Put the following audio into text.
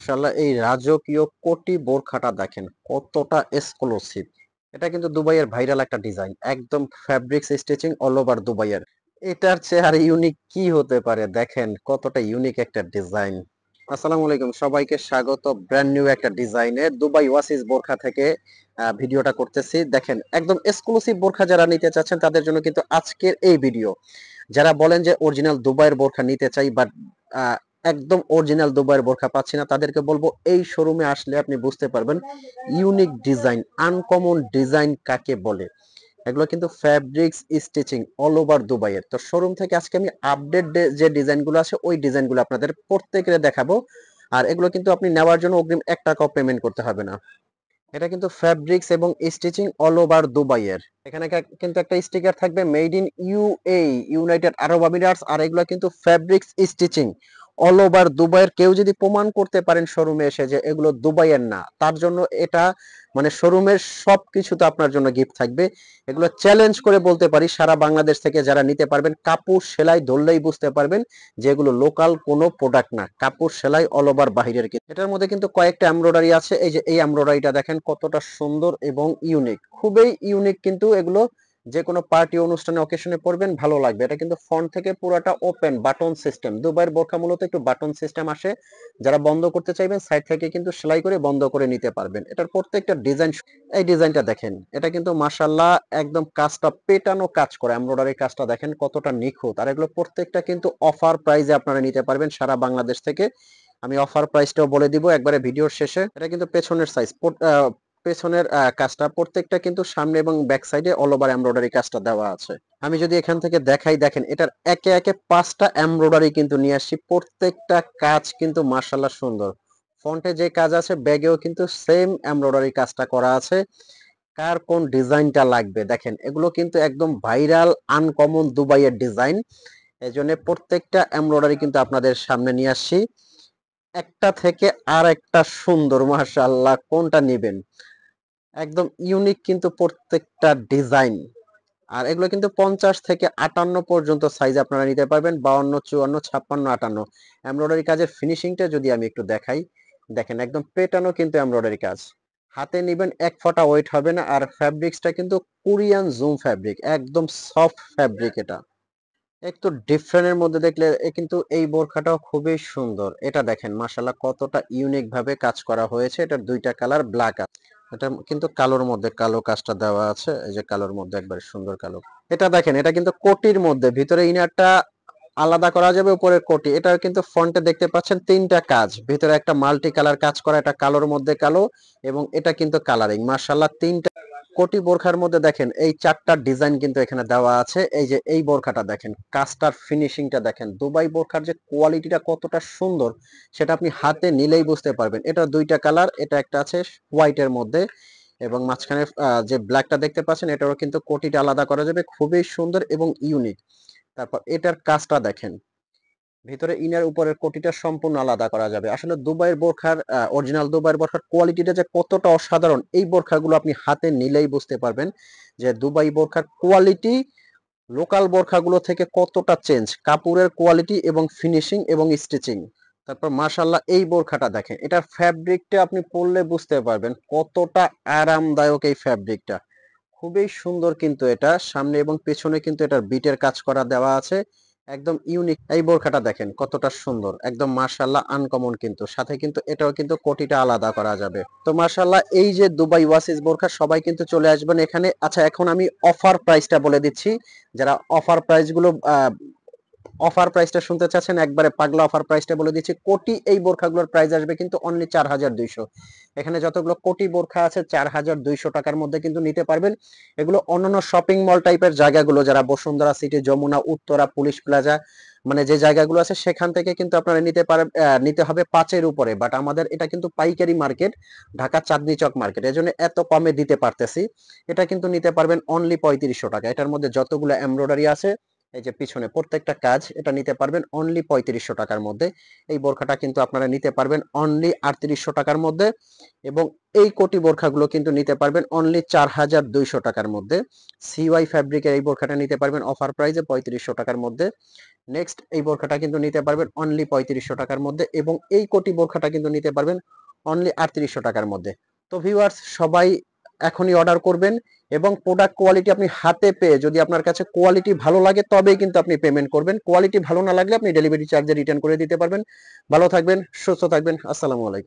মাশাআল্লাহ, এই রাজকীয় কোটি বোরখাটা দেখেন কতটা এক্সক্লুসিভ। এটা কিন্তু দুবাইয়ের ভাইরাল একটা ডিজাইন, একদম ফ্যাব্রিক্স স্টিচিং অল ওভার দুবাইয়ের। এটার চেয়ে আর ইউনিক কি হতে পারে, দেখেন কতটা ইউনিক একটা ডিজাইন। আসসালামু আলাইকুম, সবাইকে স্বাগত ব্র্যান্ড নিউ একটা ডিজাইনে দুবাই ওয়াসিস বোরখা থেকে ভিডিওটা করতেছি। দেখেন একদম এক্সক্লুসিভ বোরখা যারা নিতে চাচ্ছেন তাদের জন্য কিন্তু আজকের এই ভিডিও। যারা বলেন যে অরিজিনাল দুবাইয়ের বোরখা নিতে চাই বাট একদম অরিজিনাল দুবাইয়ের বোরখা পাচ্ছি না, তাদেরকে বলবো এই শোরুমে আসলে আপনি বুঝতে পারবেন ইউনিক ডিজাইন, আনকমন ডিজাইন কাকে বলে। এগুলো কিন্তু ফ্যাব্রিক্স স্টিচিং অল ওভার দুবাইয়ের। তো শোরুম থেকে আজকে আমি আপডেট যে ডিজাইনগুলো আছে ওই ডিজাইনগুলো আপনাদের প্রত্যেকের দেখাবো। আর এগুলো কিন্তু আপনি নেওয়ার জন্য অগ্রিম 1 টাকাও পেমেন্ট করতে হবে না। এটা কিন্তু ফ্যাব্রিক্স এবং স্টিচিং অল ওভার দুবাইয়ের। এখানে কিন্তু একটা স্টিকার থাকবে made in UAE, united Arab Emirates. আর এগুলো কিন্তু ফ্যাব্রিক্স স্টিচিং অল ওভার দুবাইয়ের। কেউ যদি প্রমাণ করতে পারেন শোরুমে এসে যে এগুলো দুবাইয়ের না, তার জন্য এটা মানে শোরুমের সবকিছুতে আপনার জন্য গিফট থাকবে। এগুলো চ্যালেঞ্জ করে বলতে পারি সারা বাংলাদেশ থেকে যারা নিতে পারবেন, কাপড় সেলাই ধরলেই বুঝতে পারবেন যে এগুলো লোকাল কোনো প্রোডাক্ট না, কাপড় সেলাই অল ওভার বাহিরের। এটার মধ্যে কিন্তু কয়েকটা এমব্রয়ডারি আছে, এই যে এই এমব্রয়ডারিটা দেখেন কতটা সুন্দর এবং ইউনিক, খুবই ইউনিক। কিন্তু এগুলো যে কোনো পার্টি অনুষ্ঠানে অকেশনে পরবেন ভালো লাগবে। এটা কিন্তু ফ্রন্ট থেকে পুরোটা ওপেন বাটন সিস্টেম। দুবাইয়ের বোরখা মূলত একটু বাটন সিস্টেম আসে, যারা বন্ধ করতে চাইবেন সাইড থেকে কিন্তু সেলাই করে বন্ধ করে নিতে পারবেন। এটার প্রত্যেকটা ডিজাইন, এই ডিজাইনটা দেখেন, এটা কিন্তু মাশাআল্লাহ একদম কাজটা পেটানো কাজ করে, এমব্রয়ডারি কাজটা দেখেন কতটা নিখুঁত। আর এগুলো প্রত্যেকটা কিন্তু অফার প্রাইজে আপনারা নিতে পারবেন সারা বাংলাদেশ থেকে। আমি অফার প্রাইসটাও বলে দিব একবারে ভিডিওর শেষে। এটা কিন্তু পেছনের সাইজ, পেছনের কাজটা প্রত্যেকটা কিন্তু সামনে এবং ব্যাক সাইডে অল ওভার এমব্রয়ডারি কাজটা দেওয়া আছে। আমি যদি এখান থেকে দেখাই, দেখেন এটার একে একে 5টা এমব্রয়ডারি কিন্তু নিয়ে আসছি, প্রত্যেকটা কাজ কিন্তু মাশাআল্লাহ সুন্দর। ফ্রন্টে যে কাজ আছে ব্যাগেও কিন্তু সেম এমব্রয়ডারি কাজটা করা আছে। কার কোন ডিজাইনটা লাগবে দেখেন, এগুলো কিন্তু একদম ভাইরাল আনকমন দুবাইয়ের ডিজাইন। এজন্য প্রত্যেকটা এমব্রয়ডারি কিন্তু আপনাদের সামনে নিয়ে আসছি, একটা থেকে আর একটা সুন্দর। মাশাআল্লাহ, কোনটা নিবেন, একদম ইউনিক কিন্তু প্রত্যেকটা ডিজাইন। আর এগুলো কিন্তু 50 থেকে 58 পর্যন্ত সাইজ আপনারা নিতে পারবেন, 52, 54, 56, 58। এমব্রয়ডারি কাজের ফিনিশিংটা যদি আমি একটু দেখাই, দেখেন একদম পেটানো কিন্তু এমব্রয়ডারি কাজ। হাতে নিবেন এক ফোঁটা ওয়েট হবে না। আর ফ্যাব্রিক্সটা কিন্তু কোরিয়ান জুম ফ্যাব্রিক, একদম সফট ফ্যাব্রিক। এটা একটু ডিফারেন্টের মধ্যে দেখলে কিন্তু এই বোরখাটাও খুবই সুন্দর। এটা দেখেন মাশাআল্লাহ কতটা ইউনিক ভাবে কাজ করা হয়েছে। এটার দুইটা কালার ব্ল্যাক আছে, এটা কিন্তু কালোর মধ্যে কালো কাজটা দেওয়া আছে, এই যে কালোর মধ্যে একবারে সুন্দর কালো। এটা দেখেন, এটা কিন্তু কোটির মধ্যে, ভিতরে ইনারটা আলাদা করা যাবে, উপরের কোটি। এটা কিন্তু ফ্রন্টে দেখতে পাচ্ছেন 3টা কাজ, ভিতরে একটা মাল্টি কালার কাজ করা, এটা কালোর মধ্যে কালো এবং এটা কিন্তু কালারিং। মাশাআল্লাহ, 3টা কোটি বোরখার মধ্যে দেখেন এই 4টা ডিজাইন কিন্তু এখানে দেওয়া আছে। এই যে এই বোরখাটা দেখেন, কাজটার ফিনিশিংটা দেখেন, দুবাই বোরখার যে কোয়ালিটিটা কতটা সুন্দর সেটা আপনি হাতে নিলেই বুঝতে পারবেন। এটা দুইটা কালার, এটা একটা আছে হোয়াইটের মধ্যে এবং মাঝখানে যে ব্ল্যাকটা দেখতে পাচ্ছেন এটারও কিন্তু কোটিটা আলাদা করা যাবে, খুবই সুন্দর এবং ইউনিক। তারপর এটার কাজটা দেখেন, ভিতরে ইনার উপরের কোটিটা সম্পূর্ণ আলাদা করা যাবে। আসলে দুবাইয়ের বোরখার অরিজিনাল দুবাইয়ের বোরখার কোয়ালিটিটা যে কতটা অসাধারণ, এই বোরখাগুলো আপনি হাতে নিলেই বুঝতে পারবেন যে দুবাই বোরখার কোয়ালিটি লোকাল বোরখাগুলো থেকে কতটা চেঞ্জ, কাপড়ের কোয়ালিটি এবং ফিনিশিং এবং স্টিচিং। তারপর মাশাআল্লাহ এই বোরখাটা দেখেন, এটার ফ্যাব্রিকটা আপনি পরলে বুঝতে পারবেন কতটা আরামদায়ক এই ফ্যাব্রিকটা, খুবই সুন্দর। কিন্তু এটা সামনে এবং পেছনে কিন্তু এটার বিটের কাজ করা দেওয়া আছে, একদম ইউনিক। এই বোরখাটা দেখেন কতটা সুন্দর, একদম মাশাআল্লাহ আনকমন। কিন্তু সাথে কিন্তু এটাও কিন্তু কোটিটা আলাদা করা যাবে। তো মাশাআল্লাহ, এই যে দুবাই ওয়াসিস বোরখা, সবাই কিন্তু চলে আসবেন এখানে। আচ্ছা, এখন আমি অফার প্রাইসটা বলে দিচ্ছি। যারা অফার প্রাইস গুলো অফার প্রাইসটা শুনতে চাচ্ছেন, একবারে পাগলা অফার প্রাইসটা বলে দিচ্ছি। কোটি এই বোরখাগুলোর প্রাইস আসবে কিন্তু অনলি 4200। এখানে যতগুলো কোটি বোরখা আছে 4200 টাকার মধ্যে কিন্তু নিতে পারবেন। এগুলো অন্যান্য শপিং মল টাইপের জায়গাগুলো, যারা Bashundhara City, Jamuna, Uttara, Police Plaza, মানে যে জায়গাগুলো আছে সেখান থেকে কিন্তু আপনারা নিতে পারেন। নিতে হবে 5-এর উপরে, বাট আমাদের এটা কিন্তু পাইকারি মার্কেট, ঢাকা চাঁদনি চক মার্কেট, এজন্য এত কমে দিতে পারতেছি। এটা কিন্তু নিতে পারবেন অনলি 3500 টাকা। এটার মধ্যে যতগুলো এমব্রয়ডারি আছে, এই যে পিছনে প্রত্যেকটা কাজ, এটা নিতে পারবেন অনলি 3500 টাকার মধ্যে। এই বোরখাটা কিন্তু আপনারা নিতে পারবেন অনলি 3800 টাকার মধ্যে। এবং এই কোটি বোরখাগুলো কিন্তু নিতে পারবেন অনলি 4200 টাকার মধ্যে। সিওয়াই ফ্যাব্রিকের এই বোরখাটা নিতে পারবেন অফার প্রাইসে 3500 টাকার মধ্যে। নেক্সট এই বোরখাটা কিন্তু নিতে পারবেন অনলি 3500 টাকার মধ্যে, এবং এই কোটি বোরখাটা কিন্তু নিতে পারবেন অনলি 3800 টাকার মধ্যে। তো ভিউয়ার্স, সবাই এখনই অর্ডার করবেন, এবং প্রোডাক্ট কোয়ালিটি আপনি হাতে পেয়ে যদি আপনার কাছে কোয়ালিটি ভালো লাগে তবেই কিন্তু আপনি পেমেন্ট করবেন। কোয়ালিটি ভালো না লাগলে আপনি ডেলিভারি চার্জে রিটার্ন করে দিতে পারবেন। ভালো থাকবেন, সুস্থ থাকবেন। আসসালামু আলাইকুম।